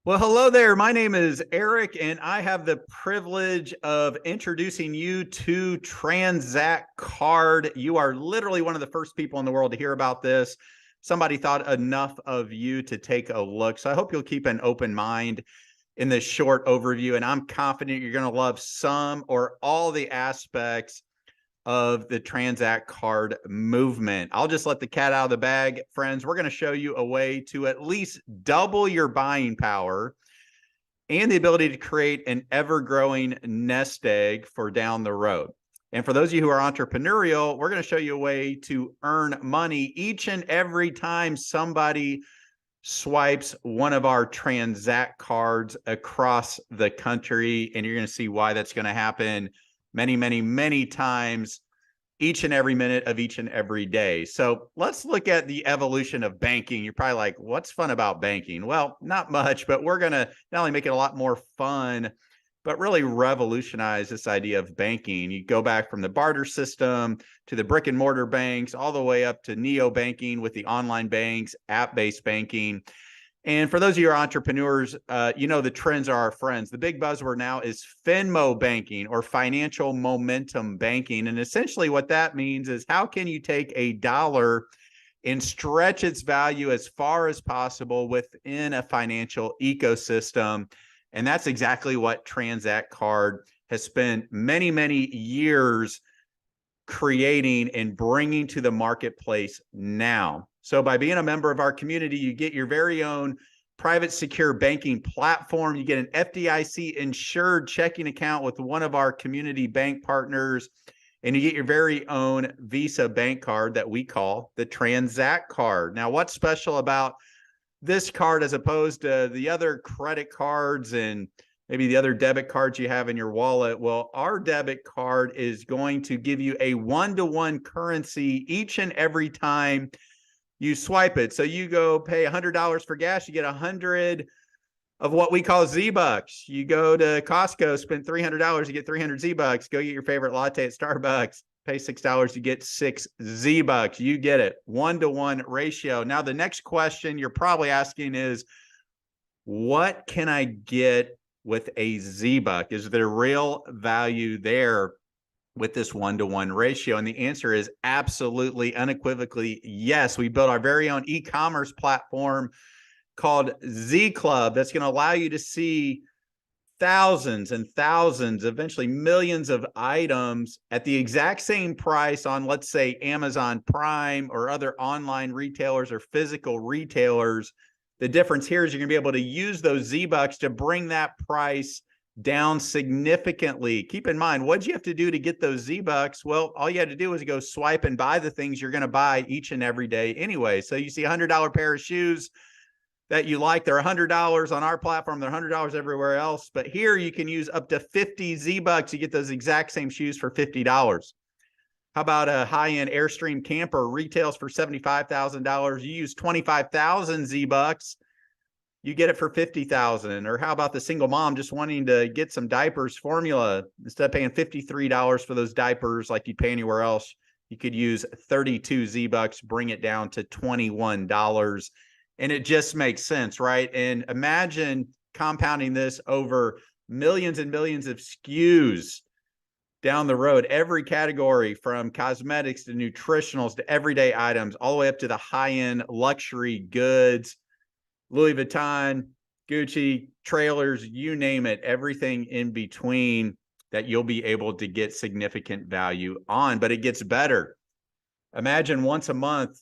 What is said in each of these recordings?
Well, hello there. My name is Eric, and I have the privilege of introducing you to Transact Card. You are literally one of the first people in the world to hear about this. Somebody thought enough of you to take a look. So I hope you'll keep an open mind in this short overview, and I'm confident you're going to love some or all the aspects of the Transact Card movement. I'll just let the cat out of the bag, friends. We're going to show you a way to at least double your buying power and the ability to create an ever-growing nest egg for down the road. And for those of you who are entrepreneurial, we're going to show you a way to earn money each and every time somebody swipes one of our Transact cards across the country. And you're going to see why that's going to happen many times each and every minute of each and every day. So let's look at the evolution of banking. You're probably like, what's fun about banking? Well, not much, but we're going to not only make it a lot more fun, but really revolutionize this idea of banking. You go back from the barter system to the brick and mortar banks, all the way up to neo-banking with the online banks, app-based banking. And for those of you who are entrepreneurs, you know the trends are our friends. The big buzzword now is Finmo banking or financial momentum banking. And essentially what that means is how can you take a dollar and stretch its value as far as possible within a financial ecosystem? And that's exactly what Transact Card has spent many years creating and bringing to the marketplace now. So by being a member of our community, you get your very own private secure banking platform. You get an FDIC insured checking account with one of our community bank partners, and you get your very own Visa bank card that we call the Transact Card. Now, what's special about this card as opposed to the other credit cards and maybe the other debit cards you have in your wallet? Well, our debit card is going to give you a one-to-one currency each and every time you swipe it. So you go pay $100 for gas, you get 100 of what we call Z-Bucks. You go to Costco, spend $300, you get 300 Z-Bucks. Go get your favorite latte at Starbucks, pay $6, you get 6 Z-Bucks. You get it, one-to-one ratio. Now, the next question you're probably asking is, what can I get with a Z-Buck? Is there real value there with this one-to-one ratio? And the answer is absolutely, unequivocally yes. We built our very own e-commerce platform called Z Club that's going to allow you to see thousands and thousands, eventually millions of items at the exact same price on, let's say, Amazon Prime or other online retailers or physical retailers. The difference here is you're going to be able to use those Z-Bucks to bring that price down significantly. Keep in mind, what did you have to do to get those Z-Bucks? Well, all you had to do was go swipe and buy the things you're going to buy each and every day anyway. So you see a $100 pair of shoes that you like, they're $100 on our platform, they're $100 everywhere else. But here you can use up to 50 Z-Bucks. You get those exact same shoes for $50. How about a high-end Airstream camper retails for $75,000? You use 25,000 Z-Bucks, you get it for 50,000. Or how about the single mom just wanting to get some diapers formula? Instead of paying $53 for those diapers like you'd pay anywhere else, you could use 32 Z-Bucks, bring it down to $21. And it just makes sense, right? And imagine compounding this over millions and millions of SKUs down the road, every category from cosmetics to nutritionals to everyday items, all the way up to the high-end luxury goods, Louis Vuitton, Gucci, trailers, you name it, everything in between that you'll be able to get significant value on. But it gets better. Imagine once a month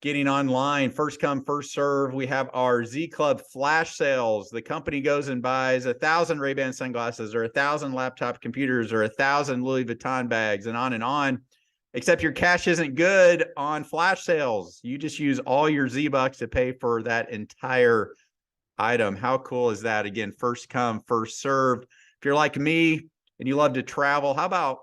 getting online, first come, first serve. We have our Z Club flash sales. The company goes and buys 1,000 Ray-Ban sunglasses or 1,000 laptop computers or 1,000 Louis Vuitton bags and on. Except your cash isn't good on flash sales. You just use all your Z-Bucks to pay for that entire item. How cool is that? Again, first come, first served. If you're like me and you love to travel, how about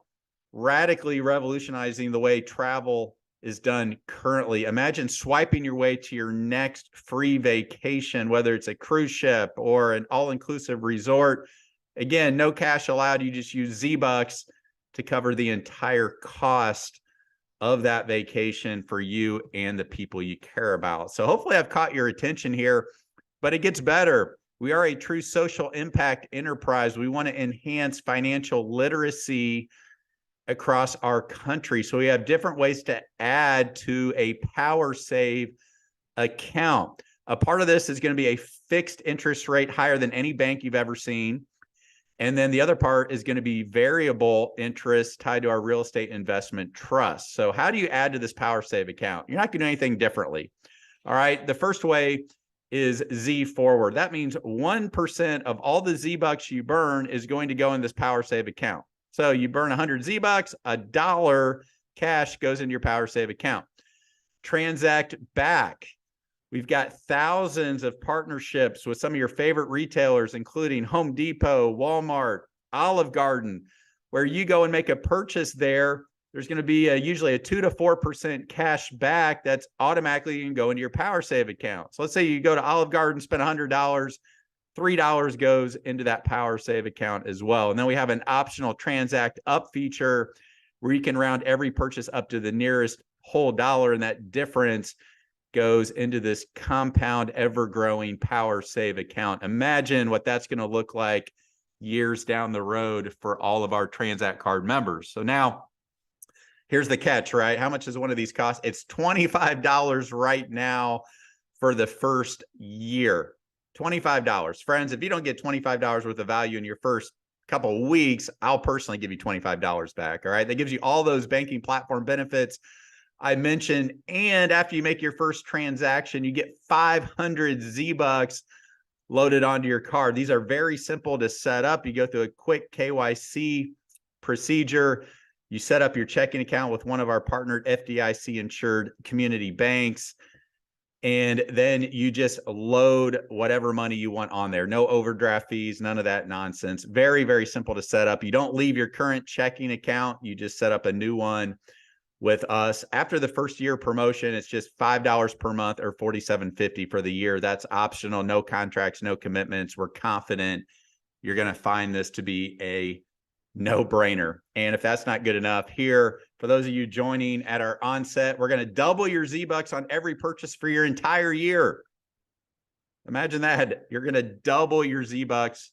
radically revolutionizing the way travel is done currently? Imagine swiping your way to your next free vacation, whether it's a cruise ship or an all-inclusive resort. Again, no cash allowed. You just use Z-Bucks to cover the entire cost of that vacation for you and the people you care about. So hopefully I've caught your attention here, but it gets better. We are a true social impact enterprise. We want to enhance financial literacy across our country. So we have different ways to add to a PowerSave account. A part of this is going to be a fixed interest rate higher than any bank you've ever seen. And then the other part is going to be variable interest tied to our real estate investment trust. So how do you add to this PowerSave account? You're not going to do anything differently. All right. The first way is Z forward. That means 1% of all the Z bucks you burn is going to go in this PowerSave account. So you burn 100 Z bucks, $1 cash goes into your PowerSave account. Transact back. We've got thousands of partnerships with some of your favorite retailers, including Home Depot, Walmart, Olive Garden, where you go and make a purchase there. There's going to be usually a 2 to 4% cash back that's automatically going to go into your PowerSave account. So let's say you go to Olive Garden, spend $100, $3 goes into that PowerSave account as well. And then we have an optional transact up feature where you can round every purchase up to the nearest whole dollar, and that difference goes into this compound, ever-growing PowerSave account. Imagine what that's going to look like years down the road for all of our Transact card members. So now, here's the catch, right? How much does one of these cost? It's $25 right now for the first year. $25. Friends, if you don't get $25 worth of value in your first couple of weeks, I'll personally give you $25 back, all right? That gives you all those banking platform benefits I mentioned. And after you make your first transaction, you get 500 Z bucks loaded onto your card. These are very simple to set up. You go through a quick KYC procedure. You set up your checking account with one of our partnered FDIC insured community banks. And then you just load whatever money you want on there. No overdraft fees, none of that nonsense. Very, very simple to set up. You don't leave your current checking account. You just set up a new one with us. After the first year promotion, it's just $5 per month or $47.50 for the year. That's optional, no contracts, no commitments. We're confident you're going to find this to be a no-brainer. And if that's not good enough, here, for those of you joining at our onset, we're going to double your Z-Bucks on every purchase for your entire year. Imagine that. You're going to double your Z-Bucks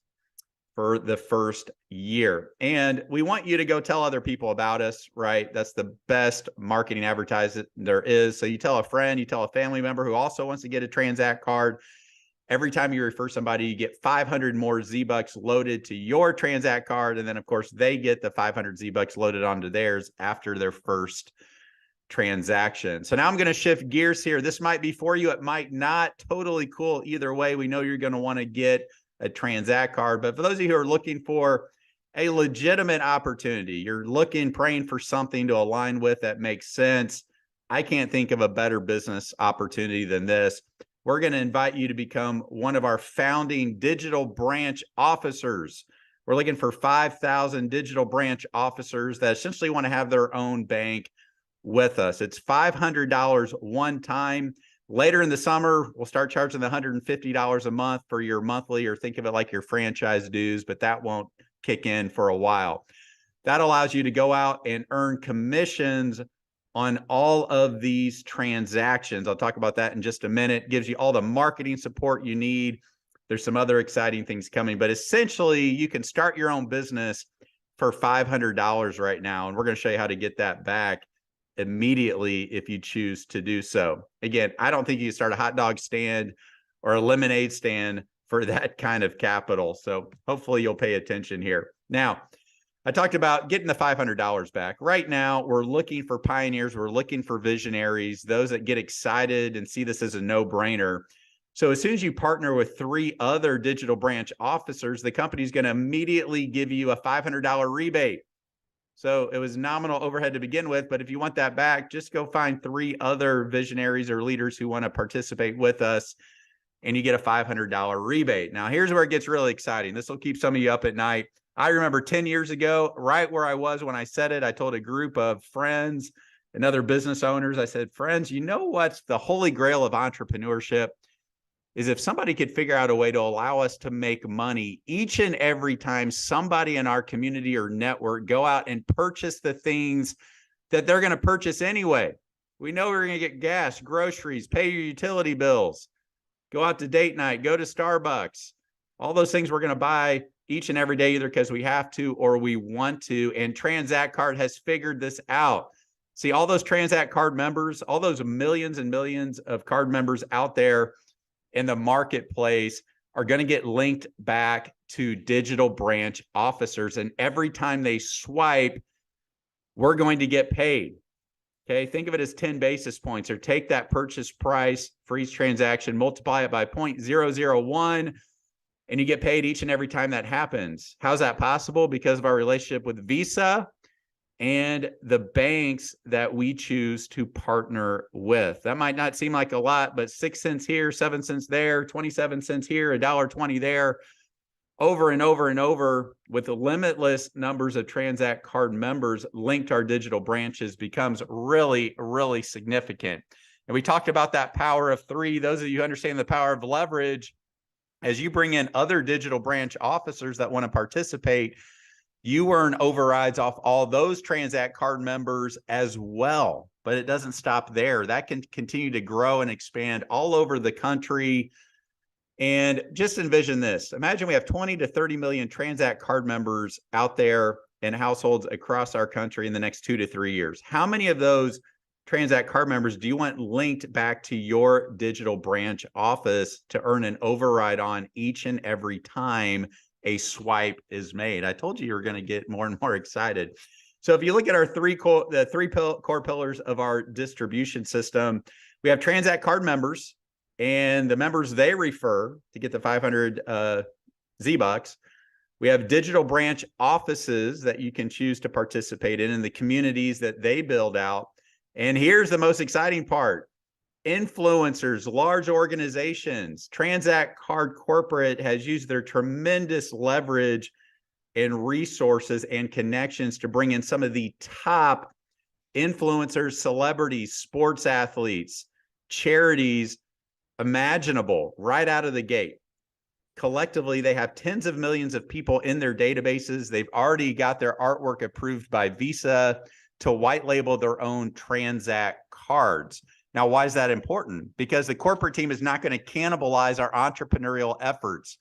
for the first year. And we want you to go tell other people about us, right? That's the best marketing advertising there is. So you tell a friend, you tell a family member who also wants to get a Transact card. Every time you refer somebody, you get 500 more Z-Bucks loaded to your Transact card. And then, of course, they get the 500 Z-Bucks loaded onto theirs after their first transaction. So now I'm going to shift gears here. This might be for you. It might not. Totally cool. Either way, we know you're going to want to get a Transact card. But for those of you who are looking for a legitimate opportunity, you're looking, praying for something to align with that makes sense, I can't think of a better business opportunity than this. We're going to invite you to become one of our founding digital branch officers. We're looking for 5,000 digital branch officers that essentially want to have their own bank with us. It's $500 one time. Later in the summer, we'll start charging the $150 a month for your monthly, or think of it like your franchise dues, but that won't kick in for a while. That allows you to go out and earn commissions on all of these transactions. I'll talk about that in just a minute. Gives you all the marketing support you need. There's some other exciting things coming, but essentially you can start your own business for $500 right now. And we're going to show you how to get that back immediately if you choose to do so. Again, I don't think you can start a hot dog stand or a lemonade stand for that kind of capital. So hopefully you'll pay attention here. Now, I talked about getting the $500 back. Right now, we're looking for pioneers. We're looking for visionaries, those that get excited and see this as a no-brainer. So as soon as you partner with 3 other digital branch officers, the company's going to immediately give you a $500 rebate. So it was nominal overhead to begin with, but if you want that back, just go find 3 other visionaries or leaders who want to participate with us, and you get a $500 rebate. Now, here's where it gets really exciting. This will keep some of you up at night. I remember 10 years ago, right where I was when I said it, I told a group of friends and other business owners, I said, friends, you know what's the holy grail of entrepreneurship? Is if somebody could figure out a way to allow us to make money each and every time somebody in our community or network go out and purchase the things that they're going to purchase anyway. We know we're going to get gas, groceries, pay your utility bills, go out to date night, go to Starbucks, All those things we're going to buy each and every day, either because we have to or we want to. And Transact Card has figured this out. See, all those Transact Card members, all those millions and millions of card members out there in the marketplace are going to get linked back to digital branch officers. And every time they swipe, we're going to get paid. Okay, think of it as 10 basis points, or take that purchase price for each transaction, multiply it by 0.001, and you get paid each and every time that happens. How's that possible? Because of our relationship with Visa and the banks that we choose to partner with. That might not seem like a lot, but 6 cents here, 7 cents there, 27 cents here, $1.20 there, over and over and over, with the limitless numbers of Transact Card members linked to our digital branches, becomes really, really significant. And we talked about that power of 3. Those of you who understand the power of leverage, as you bring in other digital branch officers that want to participate, you earn overrides off all those Transact Card members as well. But it doesn't stop there. That can continue to grow and expand all over the country. And just envision this. Imagine we have 20 to 30 million Transact Card members out there in households across our country in the next 2 to 3 years. How many of those Transact Card members do you want linked back to your digital branch office to earn an override on each and every time a swipe is made? I told you were going to get more and more excited. So if you look at our the three core pillars of our distribution system, we have Transact Card members and the members they refer to get the 500 Z-Bucks. We have digital branch offices that you can choose to participate in the communities that they build out. And here's the most exciting part. Influencers, large organizations. Transact Card Corporate has used their tremendous leverage and resources and connections to bring in some of the top influencers, celebrities, sports athletes, charities imaginable right out of the gate. Collectively, they have tens of millions of people in their databases. They've already got their artwork approved by Visa to white label their own Transact cards. Now, why is that important? Because the corporate team is not going to cannibalize our entrepreneurial efforts.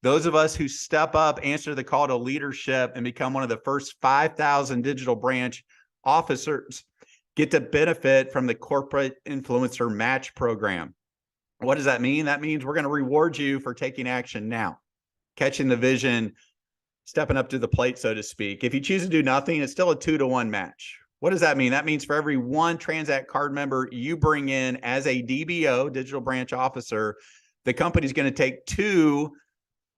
Those of us who step up, answer the call to leadership, and become one of the first 5,000 digital branch officers get to benefit from the corporate influencer match program. What does that mean? That means we're going to reward you for taking action now, catching the vision, stepping up to the plate, so to speak. If you choose to do nothing, it's still a 2-to-1 match. What does that mean? That means for every one Transact Card member you bring in as a DBO, digital branch officer, the company's going to take 2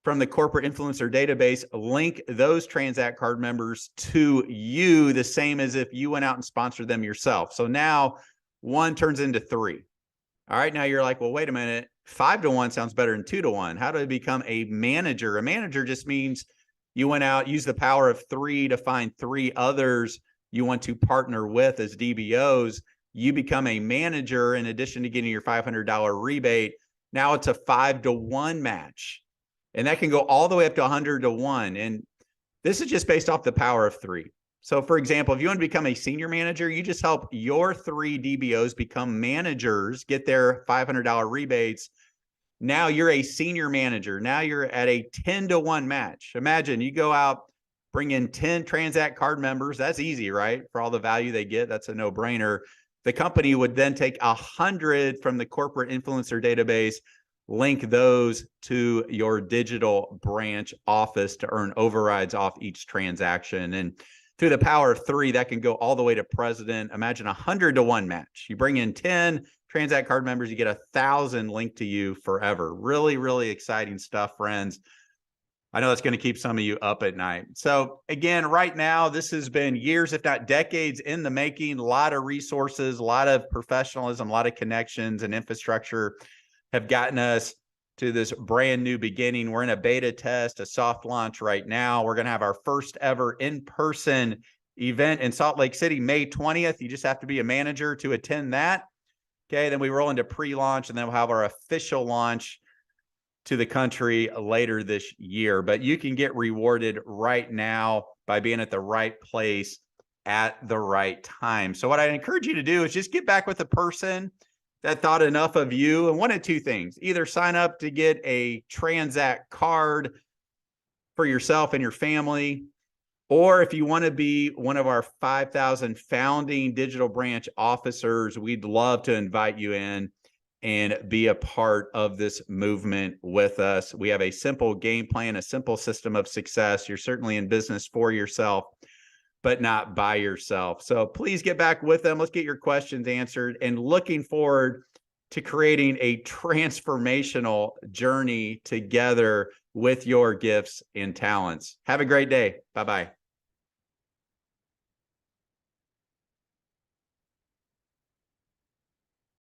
from the corporate influencer database, link those Transact Card members to you, the same as if you went out and sponsored them yourself. So now 1 turns into 3. All right, now you're like, well, wait a minute. 5-to-1 sounds better than 2-to-1. How do I become a manager? A manager just means you went out, used the power of 3 to find 3 others you want to partner with as DBOs. You become a manager in addition to getting your $500 rebate. Now it's a 5-to-1 match. And that can go all the way up to 100-to-1. And this is just based off the power of 3. So for example, if you want to become a senior manager, you just help your 3 DBOs become managers, get their $500 rebates. Now you're a senior manager. Now you're at a 10-to-1 match. Imagine you go out, bring in 10 Transact Card members. That's easy, right? For all the value they get, that's a no-brainer. The company would then take 100 from the corporate influencer database, link those to your digital branch office to earn overrides off each transaction. And through the power of 3, that can go all the way to president. Imagine 100-to-1 match. You bring in 10 Transact Card members, you get 1,000 linked to you forever. Really, really exciting stuff, friends. I know that's going to keep some of you up at night. So again, right now, this has been years, if not decades in the making. A lot of resources, a lot of professionalism, a lot of connections and infrastructure have gotten us to this brand new beginning. We're in a beta test, a soft launch right now. We're going to have our first ever in-person event in Salt Lake City, May 20th. You just have to be a manager to attend that. Okay, then we roll into pre-launch, and then we'll have our official launch to the country later this year. But you can get rewarded right now by being at the right place at the right time. So what I encourage you to do is just get back with the person that thought enough of you and wanted two things: either sign up to get a Transact card for yourself and your family, or if you want to be one of our 5,000 founding digital branch officers, we'd love to invite you in and be a part of this movement with us. We have a simple game plan, a simple system of success. You're certainly in business for yourself, but not by yourself. So please get back with them. Let's get your questions answered, and looking forward to creating a transformational journey together with your gifts and talents. Have a great day. Bye-bye.